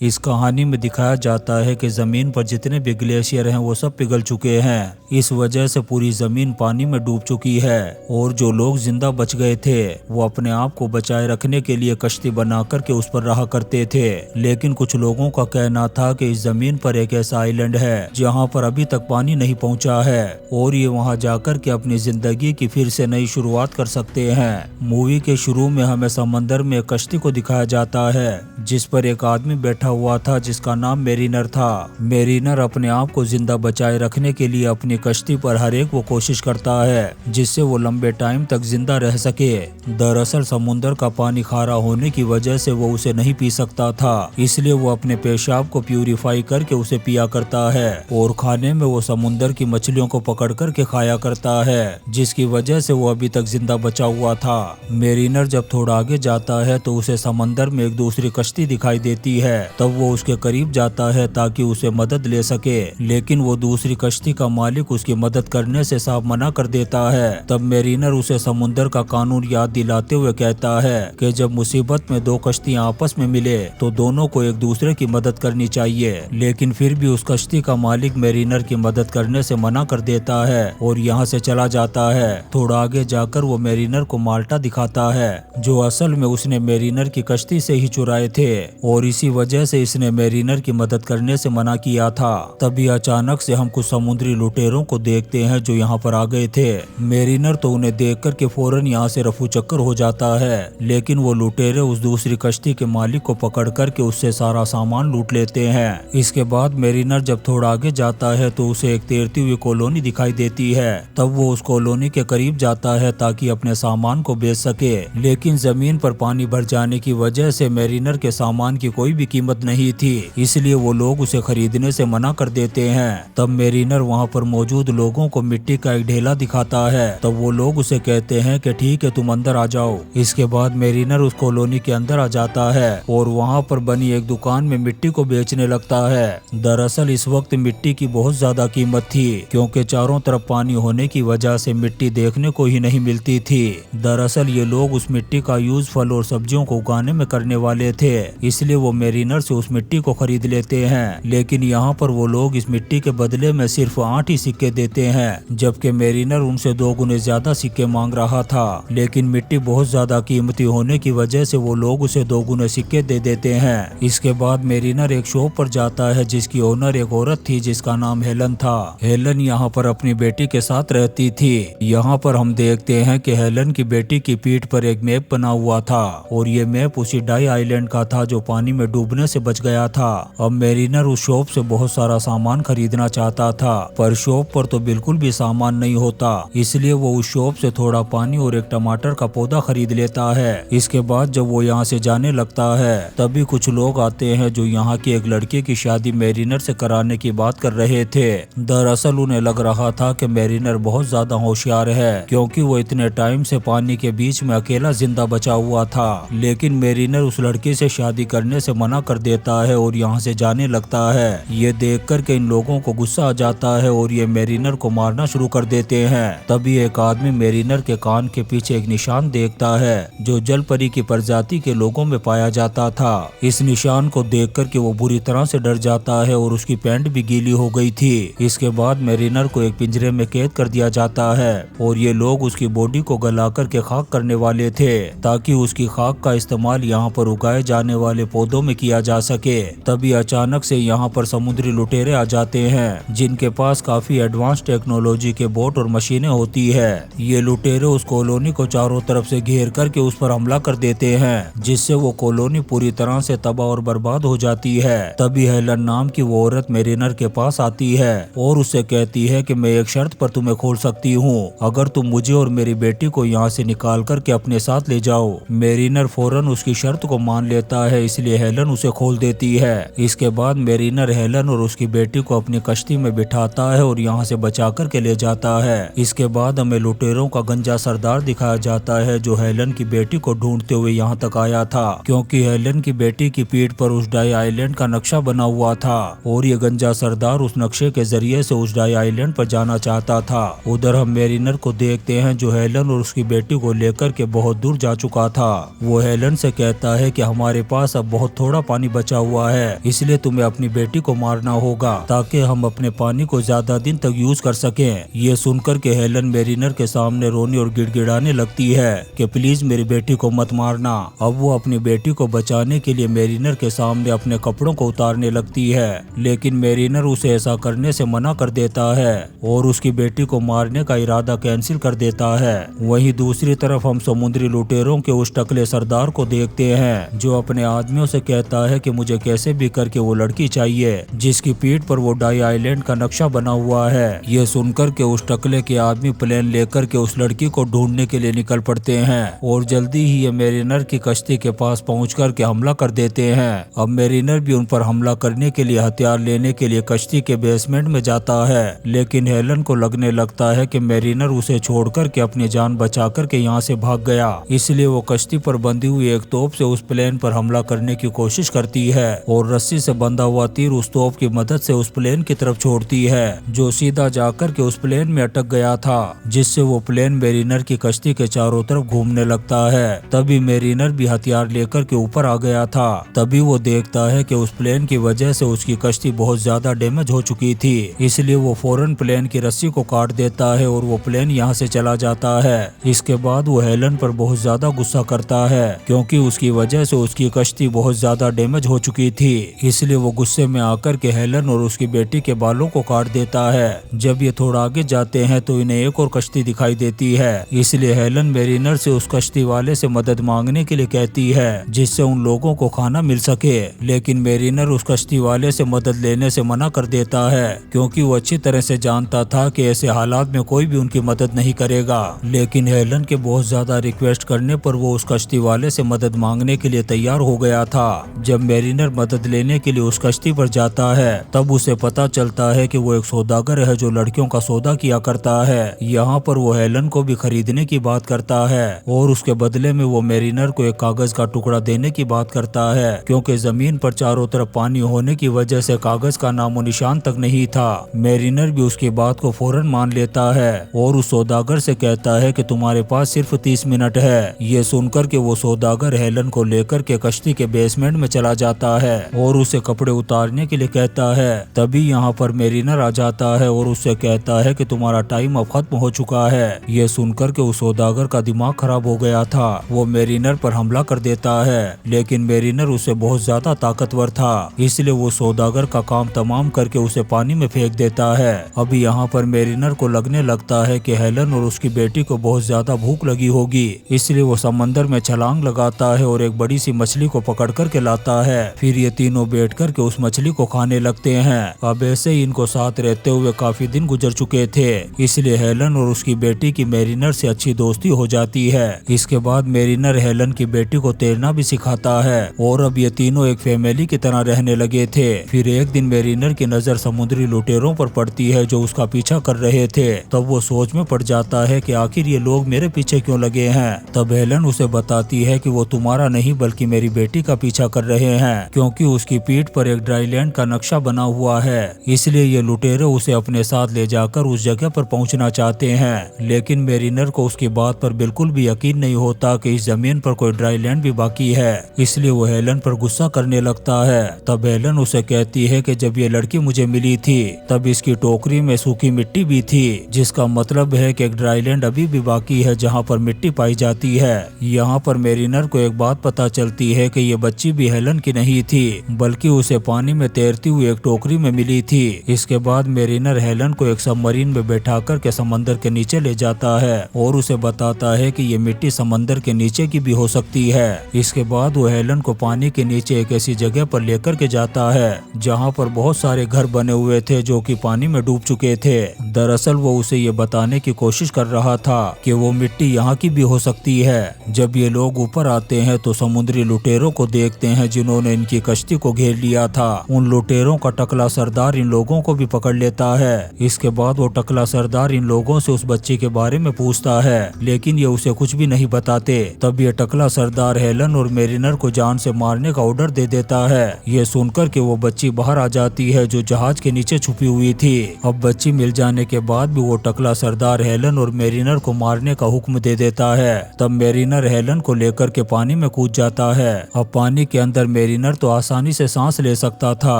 इस कहानी में दिखाया जाता है कि जमीन पर जितने भी ग्लेशियर हैं वो सब पिघल चुके हैं। इस वजह से पूरी जमीन पानी में डूब चुकी है और जो लोग जिंदा बच गए थे वो अपने आप को बचाए रखने के लिए कश्ती बना करके उस पर रहा करते थे। लेकिन कुछ लोगों का कहना था कि इस जमीन पर एक ऐसा आइलैंड है जहाँ पर अभी तक पानी नहीं पहुँचा है और ये वहाँ जाकर के अपनी जिंदगी की फिर से नई शुरुआत कर सकते हैं। मूवी के शुरू में हमें समंदर में एक कश्ती को दिखाया जाता है जिस पर एक आदमी बैठा हुआ था जिसका नाम मेरीनर था। मेरीनर अपने आप को जिंदा बचाए रखने के लिए अपनी कश्ती पर हर एक वो कोशिश करता है जिससे वो लंबे टाइम तक जिंदा रह सके। दरअसल समुद्र का पानी खारा होने की वजह से वो उसे नहीं पी सकता था, इसलिए वो अपने पेशाब को प्यूरिफाई करके उसे पिया करता है और खाने में वो समुद्र की मछलियों को पकड़ करके खाया करता है जिसकी वजह से वो अभी तक जिंदा बचा हुआ था। मेरीनर जब थोड़ा आगे जाता है तो उसे समंदर में एक दूसरी कश्ती दिखाई देती है। तब वो उसके करीब जाता है ताकि उसे मदद ले सके, लेकिन वो दूसरी कश्ती का मालिक उसकी मदद करने से साफ मना कर देता है। तब मेरीनर उसे समुद्र का कानून याद दिलाते हुए कहता है कि जब मुसीबत में दो कश्तियां आपस में मिले तो दोनों को एक दूसरे की मदद करनी चाहिए। लेकिन फिर भी उस कश्ती का मालिक मेरीनर की मदद करने से मना कर देता है और यहाँ से चला जाता है। थोड़ा आगे जाकर वो मेरीनर को माल्टा दिखाता है जो असल में उसने मेरीनर की कश्ती से ही चुराए थे और इसी वजह से इसने मेरीनर की मदद करने से मना किया था। तभी अचानक से हम कुछ समुद्री लुटेरों को देखते हैं जो यहाँ पर आ गए थे। मेरीनर तो उन्हें देख कर के फौरन यहाँ से रफू चक्कर हो जाता है, लेकिन वो लुटेरे उस दूसरी कश्ती के मालिक को पकड़ करके उससे सारा सामान लूट लेते हैं। इसके बाद मेरीनर जब थोड़ा आगे जाता है तो उसे एक तैरती हुई कॉलोनी दिखाई देती है। तब वो उस कॉलोनी के करीब जाता है ताकि अपने सामान को बेच सके, लेकिन जमीन पर पानी भर जाने की वजह से मेरीनर के सामान की कोई भी कीमत नहीं थी, इसलिए वो लोग उसे खरीदने से मना कर देते हैं। तब मेरीनर वहाँ पर मौजूद लोगों को मिट्टी का एक ढेला दिखाता है। तब वो लोग उसे कहते हैं कि ठीक है तुम अंदर आ जाओ। इसके बाद मेरीनर उस कॉलोनी के अंदर आ जाता है और वहाँ पर बनी एक दुकान में मिट्टी को बेचने लगता है। दरअसल इस वक्त मिट्टी की बहुत ज्यादा कीमत थी क्योंकि चारों तरफ पानी होने की वजह से मिट्टी देखने को ही नहीं मिलती थी। दरअसल ये लोग उस मिट्टी का यूज फल और सब्जियों को उगाने में करने वाले थे, इसलिए वो मेरीनर से उस मिट्टी को खरीद लेते हैं। लेकिन यहाँ पर वो लोग इस मिट्टी के बदले में सिर्फ 8 ही सिक्के देते हैं, जबकि मेरीनर उनसे 2 गुने ज्यादा सिक्के मांग रहा था। लेकिन मिट्टी बहुत ज्यादा कीमती होने की वजह से वो लोग उसे 2 गुने सिक्के दे देते हैं। इसके बाद मेरीनर एक शॉप पर जाता है जिसकी ओनर एक औरत थी जिसका नाम हेलन था। हेलन यहाँ पर अपनी बेटी के साथ रहती थी। यहाँ पर हम देखते हैं कि हेलन की बेटी की पीठ पर एक मैप बना हुआ था और ये मैप उसी डाई आइलैंड का था जो पानी में डूबने से बच गया था। अब मेरीनर उस शॉप से बहुत सारा सामान खरीदना चाहता था, पर शॉप पर तो बिल्कुल भी सामान नहीं होता, इसलिए वो उस शॉप से थोड़ा पानी और एक टमाटर का पौधा खरीद लेता है। इसके बाद जब वो यहाँ से जाने लगता है तभी कुछ लोग आते हैं जो यहाँ की एक लड़की की शादी मेरीनर से कराने की बात कर रहे थे। दरअसल उन्हें लग रहा था कि मेरीनर बहुत ज्यादा होशियार है क्योंकि वो इतने टाइम से पानी के बीच में अकेला जिंदा बचा हुआ था। लेकिन मेरीनर उस लड़की से शादी करने से मना कर देता है और यहाँ से जाने लगता है। ये देख कर के इन लोगों को गुस्सा आ जाता है और ये मेरीनर को मारना शुरू कर देते हैं। तभी एक आदमी मेरीनर के कान के पीछे एक निशान देखता है जो जल परी की प्रजाति के लोगों में पाया जाता था। इस निशान को देख कर के वो बुरी तरह से डर जाता है और उसकी पैंट भी गीली हो गई थी। इसके बाद मेरीनर को एक पिंजरे में कैद कर दिया जाता है और ये लोग उसकी बॉडी को गला कर के खाक करने वाले थे ताकि उसकी खाक का इस्तेमाल यहाँ पर उगाए जाने वाले पौधों में किया जा सके। तभी अचानक से यहाँ पर समुद्री लुटेरे आ जाते हैं जिनके पास काफी एडवांस टेक्नोलॉजी के बोट और मशीनें होती है। ये लुटेरे उस कॉलोनी को चारों तरफ से घेर करके उस पर हमला कर देते हैं जिससे वो कॉलोनी पूरी तरह से तबाह और बर्बाद हो जाती है। तभी हेलन नाम की वो औरत मेरीनर के पास आती है और उससे कहती है कि मैं एक शर्त पर तुम्हें खोल सकती हूँ, अगर तुम मुझे और मेरी बेटी को यहाँ से निकाल करके अपने साथ ले जाओ। मेरीनर फौरन उसकी शर्त को मान लेता है, इसलिए हेलन उसे खोल देती है। इसके बाद मेरीनर हेलन और उसकी बेटी को अपनी कश्ती में बिठाता है और यहाँ से बचा करके ले जाता है। इसके बाद हमें लुटेरों का गंजा सरदार दिखाया जाता है जो हेलन की बेटी को ढूंढते हुए यहाँ तक आया था क्योंकि हेलन की बेटी की पीठ पर उस डाई आइलैंड का नक्शा बना हुआ था और ये गंजा सरदार उस नक्शे के जरिए से उस डाई आइलैंड पर जाना चाहता था। उधर हम मेरीनर को देखते हैं जो हेलन और उसकी बेटी को लेकर के बहुत दूर जा चुका था। वो हेलन से कहता है कि हमारे पास अब बहुत थोड़ा पानी बचा हुआ है, इसलिए तुम्हें अपनी बेटी को मारना होगा ताकि हम अपने पानी को ज्यादा दिन तक यूज कर सकें। ये सुनकर के हेलन मेरिनर के सामने रोने और गिड़गिड़ाने लगती है कि प्लीज मेरी बेटी को मत मारना। अब वो अपनी बेटी को बचाने के लिए मेरिनर के सामने अपने कपड़ों को उतारने लगती है, लेकिन मेरिनर उसे ऐसा करने से मना कर देता है और उसकी बेटी को मारने का इरादा कैंसिल कर देता है। वहीं दूसरी तरफ हम समुद्री लुटेरों के उस टकले सरदार को देखते हैं जो अपने आदमियों से कहता है कि मुझे कैसे भी करके वो लड़की चाहिए जिसकी पीठ पर वो डाई आइलैंड का नक्शा बना हुआ है। ये सुनकर के उस टकले के आदमी प्लेन लेकर के उस लड़की को ढूंढने के लिए निकल पड़ते हैं और जल्दी ही ये मेरिनर की कश्ती के पास पहुँच कर के हमला कर देते हैं। अब मेरिनर भी उन पर हमला करने के लिए हथियार लेने के लिए कश्ती के बेसमेंट में जाता है, लेकिन हेलन को लगने लगता है कि मेरिनर उसे छोड़कर के अपनी जान बचा कर के यहाँ से भाग गया, इसलिए वो कश्ती पर बंधी हुई एक तोप से उस प्लेन पर हमला करने की कोशिश करती है और रस्सी से बंधा हुआ तीर उस तोप की मदद से उस प्लेन की तरफ छोड़ती है जो सीधा जाकर के उस प्लेन में अटक गया था, जिससे वो प्लेन मेरिनर की कश्ती के चारों तरफ घूमने लगता है। तभी मेरिनर भी हथियार लेकर के ऊपर आ गया था। तभी वो देखता है कि उस प्लेन की वजह से उसकी कश्ती बहुत ज्यादा डैमेज हो चुकी थी, इसलिए वो फौरन प्लेन की रस्सी को काट देता है और वो प्लेन यहाँ से चला जाता है। इसके बाद वो हेलन पर बहुत ज्यादा गुस्सा करता है क्योंकि उसकी वजह से उसकी कश्ती बहुत ज्यादा डैमेज हो चुकी थी, इसलिए वो गुस्से में आकर के हेलन और उसकी बेटी के बालों को काट देता है। जब ये थोड़ा आगे जाते हैं तो इन्हें एक और कश्ती दिखाई देती है, इसलिए हेलन मेरिनर से उस कश्ती वाले से मदद मांगने के लिए कहती है जिससे उन लोगों को खाना मिल सके, लेकिन मेरिनर उस कश्ती वाले से मदद लेने से मना कर देता है क्योंकि वो अच्छी तरह से जानता था कि ऐसे हालात में कोई भी उनकी मदद नहीं करेगा। लेकिन हेलन के बहुत ज्यादा रिक्वेस्ट करने पर वो उस कश्ती वाले से मदद मांगने के लिए तैयार हो गया था। जब मेरिनर मदद लेने के लिए उस कश्ती पर जाता है तब उसे पता चलता है कि वो एक सौदागर है जो लड़कियों का सौदा किया करता है। यहाँ पर वो हेलन को भी खरीदने की बात करता है और उसके बदले में वो मेरिनर को एक कागज का टुकड़ा देने की बात करता है क्योंकि जमीन पर चारों तरफ पानी होने की वजह से कागज का नामो निशान तक नहीं था। मेरिनर भी उसकी बात को फौरन मान लेता है और उस सौदागर से कहता है कि तुम्हारे पास सिर्फ 30 मिनट है। ये सुनकर के वो सौदागर हेलन को लेकर के कश्ती के बेसमेंट में चला जाता है और उसे कपड़े उतारने के लिए कहता है। तभी यहाँ पर मेरिनर आ जाता है और उससे कहता है कि तुम्हारा टाइम अब खत्म हो चुका है। ये सुनकर के उस सौदागर का दिमाग खराब हो गया था, वो मेरिनर पर हमला कर देता है, लेकिन मेरिनर उससे बहुत ज्यादा ताकतवर था, इसलिए वो सौदागर का काम तमाम करके उसे पानी में फेंक देता है। अभी यहाँ पर मेरिनर को लगने लगता है कि हेलन और उसकी बेटी को बहुत ज्यादा भूख लगी होगी, इसलिए वो समंदर में छलांग लगाता है और एक बड़ी सी मछली को पकड़ कर के लाता है। फिर ये तीनों बैठ कर के उस मछली को खाने लगते हैं। अब ऐसे ही इनको साथ रहते हुए काफी दिन गुजर चुके थे, इसलिए हेलन और उसकी बेटी की मेरिनर से अच्छी दोस्ती हो जाती है। इसके बाद मेरिनर हेलन की बेटी को तैरना भी सिखाता है और अब ये तीनों एक फैमिली की तरह रहने लगे थे। फिर एक दिन मेरिनर की नजर समुद्री लुटेरों पर पड़ती है जो उसका पीछा कर रहे थे। तब वो सोच में पड़ जाता है कि आखिर ये लोग मेरे पीछे क्यों लगे हैं। तब हेलन उसे बताती है कि वो तुम्हारा नहीं बल्कि मेरी बेटी का पीछा कर रहे हैं क्योंकि उसकी पीठ पर एक ड्राईलैंड का नक्शा बना हुआ है, इसलिए ये लुटेरे उसे अपने साथ ले जाकर उस जगह पर पहुंचना चाहते हैं। लेकिन मेरिनर को उसकी बात पर बिल्कुल भी यकीन नहीं होता कि इस जमीन पर कोई ड्राईलैंड भी बाकी है, इसलिए वो हेलन पर गुस्सा करने लगता है। तब हेलन उसे कहती है कि जब ये लड़की मुझे मिली थी तब इसकी टोकरी में सूखी मिट्टी भी थी, जिसका मतलब है कि एक ड्राईलैंड अभी भी बाकी है जहाँ पर मिट्टी पाई जाती है। यहाँ पर मेरिनर को एक बात पता चलती है कि ये बच्ची भी हेलन की नहीं थी बल्कि उसे पानी में तैरती हुई एक टोकरी में मिली थी। इसके बाद मेरिनर हेलन को एक सबमरीन में बैठा कर के समंदर के नीचे ले जाता है और उसे बताता है कि ये मिट्टी समंदर के नीचे की भी हो सकती है। इसके बाद वो हेलन को पानी के नीचे एक ऐसी जगह पर लेकर के जाता है जहाँ पर बहुत सारे घर बने हुए थे जो कि पानी में डूब चुके थे। दरअसल वो उसे ये बताने की कोशिश कर रहा था कि वो मिट्टी यहाँ की भी हो सकती है। जब ये लोग ऊपर आते हैं तो समुद्री लुटेरों को देखते हैं जिन्होंने इनकी कश्ती को घेर लिया था। उन लुटेरों का टकला सरदार इन लोगों को भी पकड़ लेता है। इसके बाद वो टकला सरदार इन लोगों से उस बच्ची के बारे में पूछता है, लेकिन ये उसे कुछ भी नहीं बताते। तब ये टकला सरदार हेलन और मेरिनर को जान से मारने का ऑर्डर दे देता है। ये सुनकर के वो बच्ची बाहर आ जाती है जो जहाज के नीचे छुपी हुई थी। अब बच्ची मिल जाने के बाद भी वो टकला सरदार हेलन और मेरिनर को मारने का हुक्म दे देता है। तब मेरिनर हेलन को लेकर के पानी में कूद जाता है। अब पानी के अंदर मेरिनर तो आसानी से सांस ले सकता था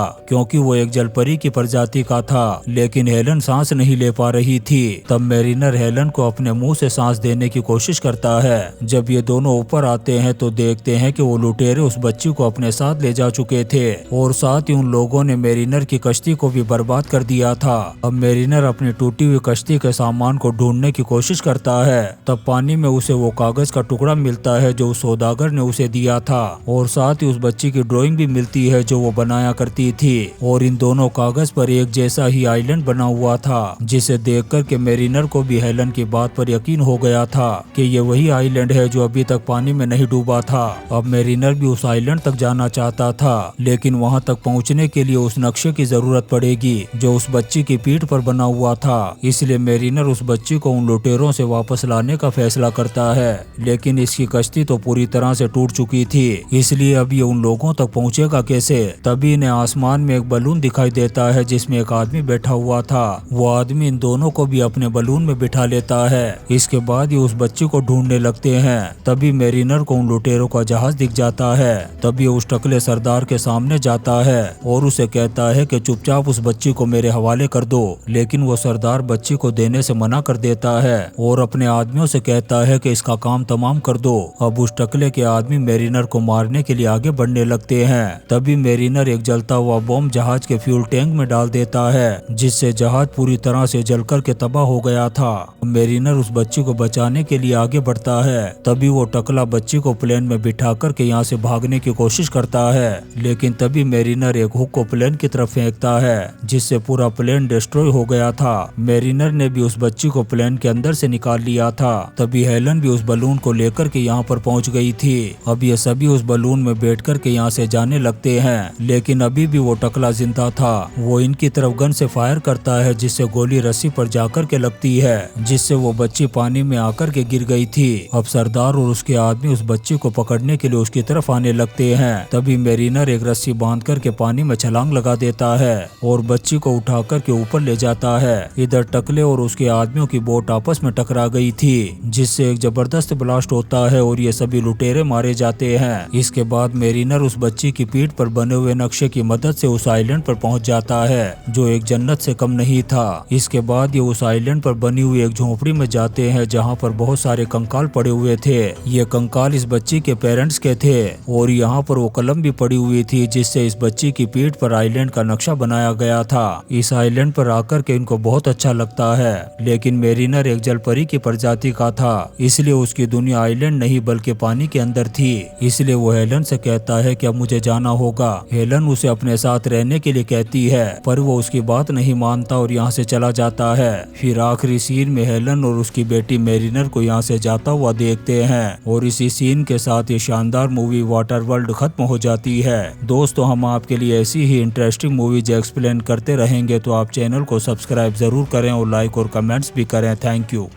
क्योंकि वो एक जलपरी की प्रजाति का था, लेकिन हेलन सांस नहीं ले पा रही थी। तब मेरिनर हेलन को अपने मुंह से सांस देने की कोशिश करता है। जब ये दोनों ऊपर आते हैं तो देखते हैं कि वो लुटेरे उस बच्ची को अपने साथ ले जा चुके थे और साथ ही उन लोगों ने मेरिनर की कश्ती को भी बर्बाद कर दिया था। अब मेरिनर अपनी टूटी हुई कश्ती के सामान को ढूंढने की कोशिश करता है। तब पानी में उसे वो कागज का टुकड़ा मिलता है जो उस सौदागर ने उसे दिया था और साथ ही उस बच्ची की ड्राइंग भी मिलती है जो वो बनाया करती थी। और इन दोनों कागज पर एक जैसा ही आइलैंड बना हुआ था, जिसे देखकर के मेरिनर को भी हेलन की बात पर यकीन हो गया था कि ये वही आइलैंड है जो अभी तक पानी में नहीं डूबा था। अब मेरिनर भी उस आइलैंड तक जाना चाहता था, लेकिन वहां तक पहुंचने के लिए उस नक्शे की जरूरत पड़ेगी जो उस बच्ची की पीठ पर बना हुआ था। इसलिए मेरिनर उस बच्ची को उन लुटेरों से वापस लाने का फैसला करता है, लेकिन इसकी कश्ती तो पूरी तरह से टूट चुकी थी, इसलिए अब ये उन लोगों तक पहुंचेगा कैसे। तभी इन्हें आसमान में एक बलून दिखाई देता है जिसमें एक आदमी बैठा हुआ था। वो आदमी इन दोनों को भी अपने बलून में बिठा लेता है। इसके बाद ये उस बच्ची को ढूंढने लगते हैं। तभी मेरिनर को उन लुटेरों का जहाज दिख जाता है। तभी उस टकले सरदार के सामने जाता है और उसे कहता है कि चुपचाप उस बच्ची को मेरे हवाले कर दो, लेकिन वो सरदार बच्ची को देने से मना कर देता है और अपने आदमियों से कहता है कि इसका काम तमाम कर दो। अब उस टकले के आदमी मेरिनर को मारने के लिए आगे बढ़ने लगते हैं। तभी मेरिनर एक जलता हुआ बॉम्ब जहाज के फ्यूल टैंक में डाल देता है, जिससे जहाज पूरी तरह से जलकर के तबाह हो गया था। मेरिनर उस बच्ची को बचाने के लिए आगे बढ़ता है। तभी वो टकला बच्ची को प्लेन में बिठा कर के यहाँ से भागने की कोशिश करता है, लेकिन तभी मेरिनर एक हुक को प्लेन की तरफ फेंकता है, जिससे पूरा प्लेन डिस्ट्रॉय हो गया था। मेरिनर ने भी उस बच्ची को प्लेन के अंदर से निकाल लिया था। तभी हेलन भी उस बलून को लेकर के यहाँ पर पहुँच गई थी। अब ये सभी उस बलून में बैठ कर के यहाँ से जाने लगते हैं, लेकिन अभी भी वो टकला जिंदा था। वो इनकी तरफ गन से फायर करता है, जिससे गोली रस्सी पर जाकर के लगती है, जिससे वो बच्ची पानी में आकर के गिर गई थी। अब सरदार और उसके आदमी उस बच्ची को पकड़ने के लिए उसकी तरफ आने लगते हैं। तभी मेरिनर एक रस्सी बांध कर के पानी में छलांग लगा देता है और बच्ची को उठा कर के ऊपर ले जाता है। इधर टकले और उसके आदमियों की बोट आपस में टकरा गई थी, जिससे एक जबरदस्त ब्लास्ट होता है और ये सभी लुटेरे मारे जाते हैं। इसके बाद मेरिनर उस बच्ची की पीठ पर बने हुए नक्शे की मदद से उस आइलैंड पर पहुंच जाता है, जो एक जन्नत से कम नहीं था। इसके बाद ये उस आइलैंड पर बनी हुई एक झोपड़ी में जाते हैं, जहां पर बहुत सारे कंकाल पड़े हुए थे। ये कंकाल इस बच्ची के पेरेंट्स के थे और यहाँ पर वो कलम भी पड़ी हुई थी, जिससे इस बच्ची की पीठ पर आइलैंड का नक्शा बनाया गया था। इस आइलैंड पर आकर के इनको बहुत अच्छा लगता है, लेकिन मेरिनर एक जलपरी की प्रजाति का था, इसलिए उसकी दुनिया आइलैंड नहीं बल्कि पानी के अंदर थी। इसलिए वो हेलन से कहता है कि अब मुझे जाना होगा। हेलन उसे अपने साथ रहने के लिए कहती है, पर वो उसकी बात नहीं मानता और यहाँ से चला जाता है। फिर आखिरी सीन में हेलन और उसकी बेटी मेरिनर को यहाँ से जाता हुआ देखते हैं और इसी सीन के साथ ये शानदार मूवी वाटर वर्ल्ड खत्म हो जाती है। दोस्तों, हम आपके लिए ऐसी ही इंटरेस्टिंग मूवीज एक्सप्लेन करते रहेंगे, तो आप चैनल को सब्सक्राइब जरूर करें और लाइक और कमेंट्स भी करें। Thank you.